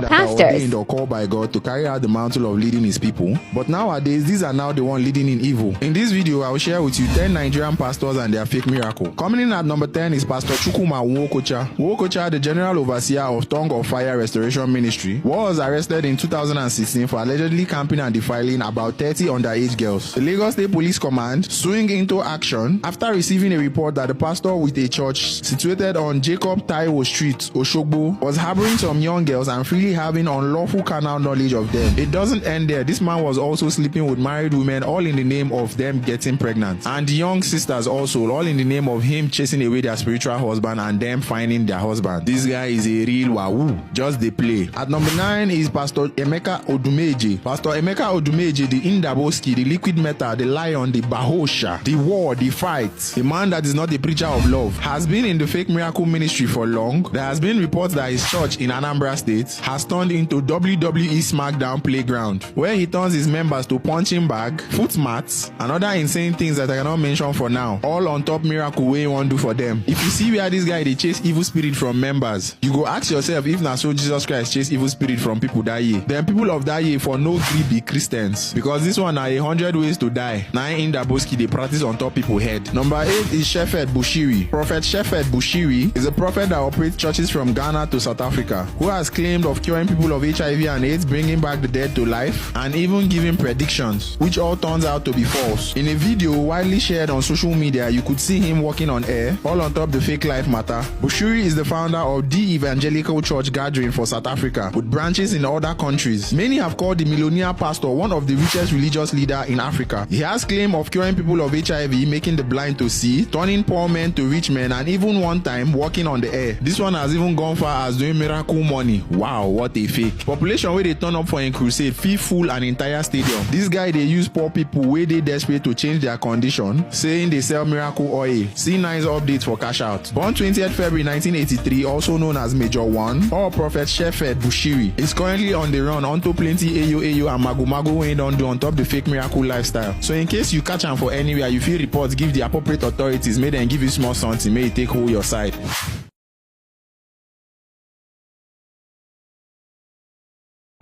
that are ordained or called by God to carry out the mantle of leading his people. But nowadays, these are now the one leading in evil. In this video, I will share with you 10 Nigerian pastors and their fake miracle. Coming in at number 10 is Pastor Chukwuma Nwokocha. Nwokocha, the general overseer of Tongue of Fire Restoration Ministry, was arrested in 2016 for allegedly camping and defiling about 30 underage girls. The Lagos State Police Command swing into action after receiving a report that the pastor with a church situated on Jacob Taiwo Street, Oshogbo, was harboring some young girls and freely having unlawful carnal knowledge of them. It doesn't end there. This man was also sleeping with married women, all in the name of them getting pregnant. And young sisters also, all in the name of him chasing away their spiritual husband and them finding their husband. This guy is a real wahoo. Just they play. At number 9 is Pastor Emeka Odumeje. Pastor Emeka Odumeje, the Indaboski, the liquid metal, the lion, the bahosha, the war, the fight, the man that is not a preacher of love, has been in the fake miracle ministry for long. There has been reports that his church in Anambra State has turned into WWE SmackDown playground, where he turns his members to punching bag, foot mats, and other insane things that I cannot mention for now, all on top miracle wey he won't do for them. If you see where this guy they chase evil spirit from members, you go ask yourself if na so Jesus Christ chase evil spirit from people that year. Then people of that year for no gree be Christians, because this one are 100 ways to die. 9 in the Boski they practice on top people head. Number 8 is Shepherd Bushiri. Prophet Shepherd Bushiri is a prophet that operates churches from Ghana to South Africa, who has claimed of curing people of HIV and AIDS, bringing back the dead to life, and even giving predictions, which all turns out to be false. In a video widely shared on social media, you could see him walking on air, all on top the fake life matter. Bushiri is the founder of The Evangelical Church Gathering for South Africa, with branches in other countries. Many have called the millionaire pastor one of the richest religious leaders in Africa. He has claim of curing people of HIV, making the blind to see, turning poor men to rich men, and even one time walking on the air. This one has even gone far as doing miracle money. Wow, what a fake. Population where they turn up for a crusade fit full an entire stadium. This guy they use poor people where they desperate to change their condition, saying they sell miracle oil. See nice updates for cash out. Born 20th February 1983, also known as Major 1, or Prophet Shepherd Bushiri, is currently on the run onto plenty Ayo and Mago wey don't do on top the fake miracle lifestyle. So in case you catch him for anywhere, you feel reports, give the appropriate authorities, may then give you small something, may it take hold your side.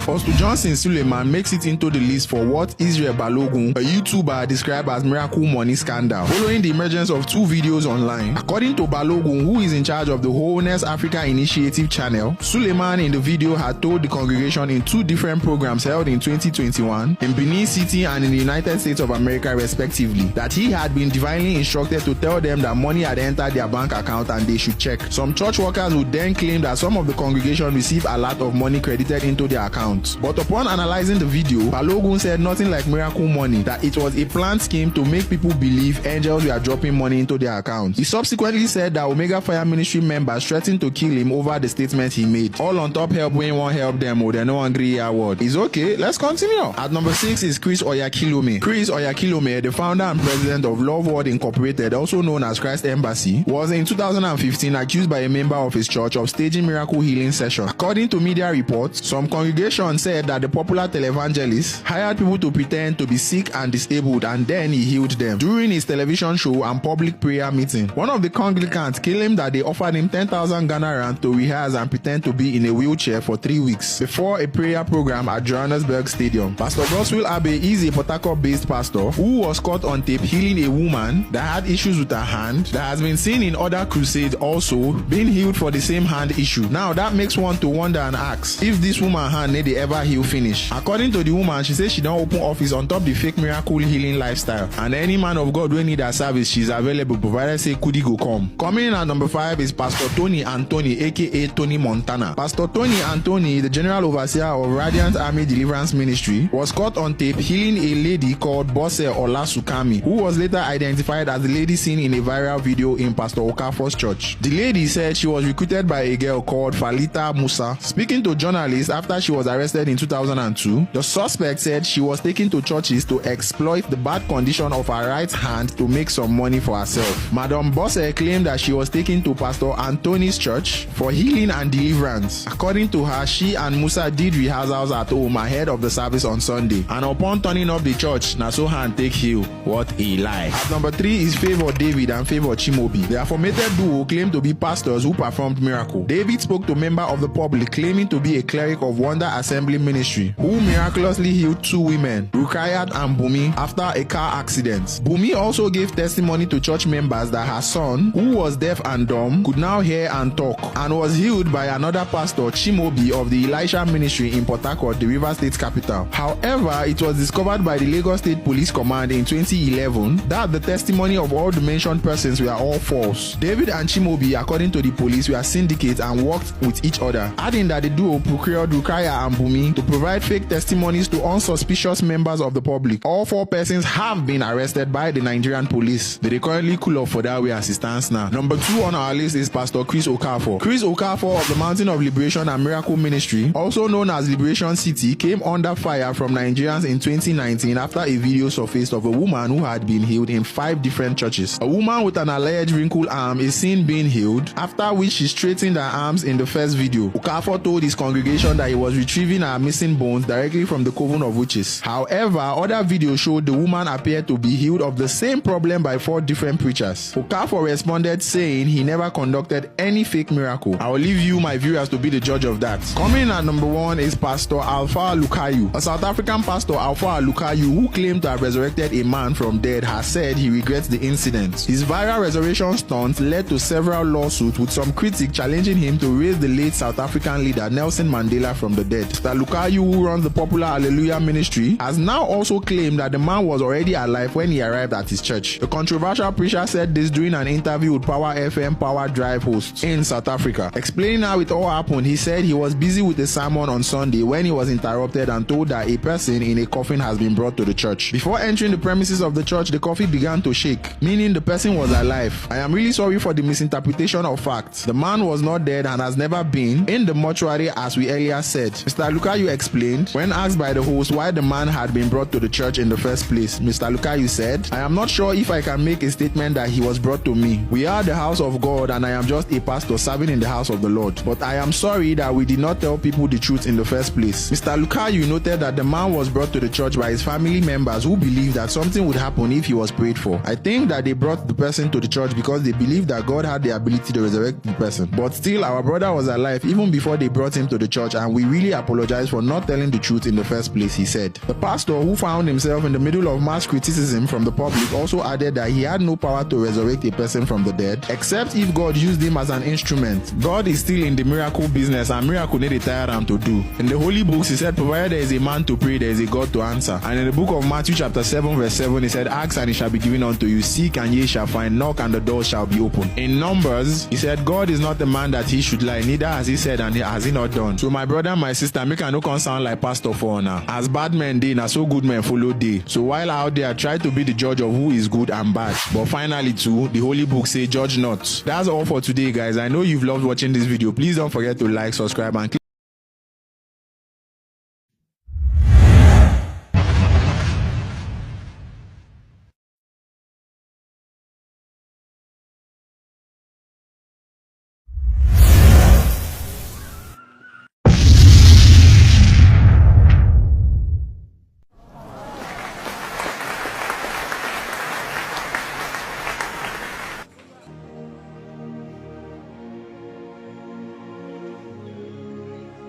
Apostle Johnson Suleiman makes it into the list for what Israel Balogun, a YouTuber, described as miracle money scandal, following the emergence of 2 videos online. According to Balogun, who is in charge of the Wholeness Africa Initiative channel, Suleiman in the video had told the congregation in 2 different programs held in 2021 in Benin City and in the United States of America respectively, that he had been divinely instructed to tell them that money had entered their bank account and they should check. Some church workers would then claim that some of the congregation received a lot of money credited into their account. But upon analyzing the video, Balogun said nothing like miracle money, that it was a planned scheme to make people believe angels were dropping money into their accounts. He subsequently said that Omega Fire Ministry members threatened to kill him over the statement he made. All on top help when won't help them or they no angry award. It's okay, let's continue. At number 6 is Chris Oyakilome. Chris Oyakilome, the founder and president of Love World Incorporated, also known as Christ Embassy, was in 2015 accused by a member of his church of staging miracle healing session. According to media reports, some congregations said that the popular televangelist hired people to pretend to be sick and disabled, and then he healed them during his television show and public prayer meeting. One of the congregants claimed that they offered him 10,000 Ghana rand to rehearse and pretend to be in a wheelchair for 3 weeks before a prayer program at Johannesburg Stadium. Pastor Goswill Abe is a Port Harcourt-based pastor who was caught on tape healing a woman that had issues with her hand, that has been seen in other crusades also being healed for the same hand issue. Now that makes one to wonder and ask if this woman hand need ever heal finish. According to the woman, she says she don't open office on top the fake miracle healing lifestyle, and any man of God will need her service, she's available provided say Kudi go come. Coming in at number 5 is Pastor Tony Anthony, aka Tony Montana. Pastor Tony Anthony, the general overseer of Radiant Army Deliverance Ministry, was caught on tape healing a lady called Bose Olasukami, who was later identified as the lady seen in a viral video in Pastor Okafor's church. The lady said she was recruited by a girl called Falita Musa. Speaking to journalists after she was arrested arrested in 2002, the suspect said she was taken to churches to exploit the bad condition of her right hand to make some money for herself. Madam Bosse claimed that she was taken to Pastor Anthony's church for healing and deliverance. According to her, she and Musa did rehearsals at home ahead of the service on Sunday, and upon turning up the church, na so hand take heal. What a lie. At number 3 is Favor David and Favor Chimobi. The aforementioned duo claimed to be pastors who performed miracle. David spoke to a member of the public claiming to be a cleric of Wonder Assembly Ministry who miraculously healed 2 women, Rukayat and Bumi, after a car accident. Bumi also gave testimony to church members that her son, who was deaf and dumb, could now hear and talk, and was healed by another pastor, Chimobi, of the Elisha Ministry in Port Harcourt, the River State capital. However, it was discovered by the Lagos State Police Command in 2011 that the testimony of all the mentioned persons were all false. David and Chimobi, according to the police, were syndicates and worked with each other, adding that the duo procured Rukaya and Bumi to provide fake testimonies to unsuspicious members of the public. All 4 persons have been arrested by the Nigerian police. They currently cool off for that way as it stands now. Number 2 on our list is Pastor Chris Okafor. Chris Okafor of the Mountain of Liberation and Miracle Ministry, also known as Liberation City, came under fire from Nigerians in 2019 after a video surfaced of a woman who had been healed in 5 different churches. A woman with an alleged wrinkled arm is seen being healed, after which she straightened her arms in the first video. Okafor told his congregation that he was retrieving her missing bones directly from the coven of witches. However, other videos showed the woman appeared to be healed of the same problem by 4 different preachers. Okafor responded saying he never conducted any fake miracle. I will leave you, my viewers, to be the judge of that. Coming at number 1 is Pastor Alpha Lukayu. A South African pastor, Alpha Lukayu, who claimed to have resurrected a man from dead, has said he regrets the incident. His viral resurrection stunt led to several lawsuits, with some critics challenging him to raise the late South African leader Nelson Mandela from the dead. Mr. Lukayu, who runs the popular Hallelujah Ministry, has now also claimed that the man was already alive when he arrived at his church. The controversial preacher said this during an interview with Power FM Power Drive hosts in South Africa. Explaining how it all happened, he said he was busy with a sermon on Sunday when he was interrupted and told that a person in a coffin has been brought to the church. Before entering the premises of the church, the coffin began to shake, meaning the person was alive. I am really sorry for the misinterpretation of facts. The man was not dead and has never been in the mortuary as we earlier said. Mr. Lukayu explained when asked by the host why the man had been brought to the church in the first place. Mr. Lukayu said, I am not sure if I can make a statement that he was brought to me. We are the house of God and I am just a pastor serving in the house of the Lord. But I am sorry that we did not tell people the truth in the first place. Mr. Lukayu noted that the man was brought to the church by his family members who believed that something would happen if he was prayed for. I think that they brought the person to the church because they believed that God had the ability to resurrect the person. But still, our brother was alive even before they brought him to the church, and we really apologize for not telling the truth in the first place, he said. The pastor, who found himself in the middle of mass criticism from the public, also added that he had no power to resurrect a person from the dead, except if God used him as an instrument. God is still in the miracle business, and miracle need a tire him to do. In the holy books, he said, provided there is a man to pray, there is a God to answer. And in the book of Matthew chapter 7 verse 7, he said, ask and it shall be given unto you, seek and ye shall find, knock and the door shall be open. In Numbers, he said, God is not the man that he should lie, neither has he said and has he not done. So my brother and my sister, make I no come sound like pastor for now. As bad men dey, na so good men follow dey. So while out there, try to be the judge of who is good and bad. But finally too, the holy book say, judge not. That's all for today, guys. I know you've loved watching this video. Please don't forget to like, subscribe and click.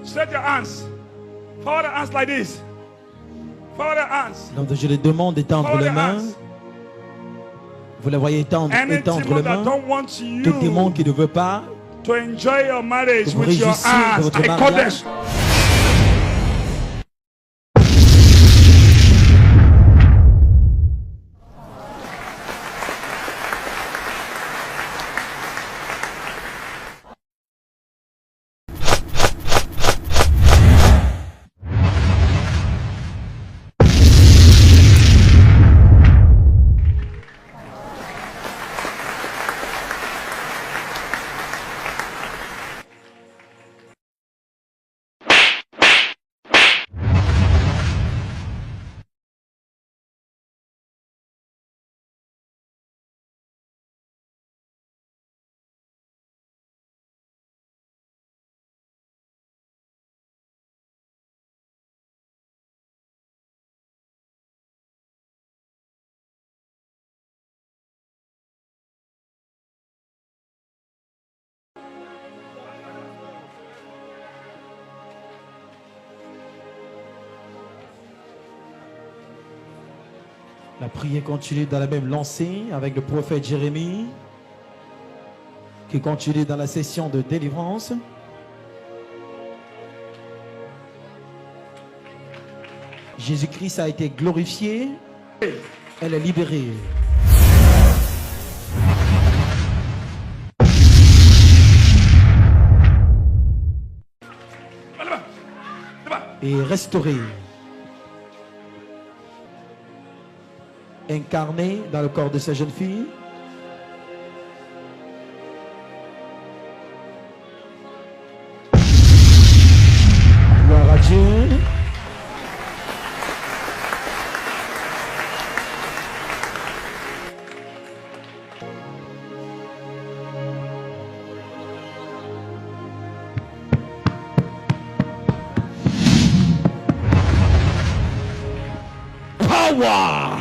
Stretch your hands. Forward the hands like this. Forward the hands. Donc je les demande d'étendre les mains. Vous les voyez étendre les mains. Tout démon qui ne veut pas to enjoy your marriage que vous with your réussissiez hands. de votre I call mariage. them. La prière continue dans la même lancée avec le prophète Jérémie qui continue dans la session de délivrance. Jésus-Christ a été glorifié, elle est libérée. Et restaurée. Incarnée dans le corps de cette jeune fille. Gloire à Dieu. Power.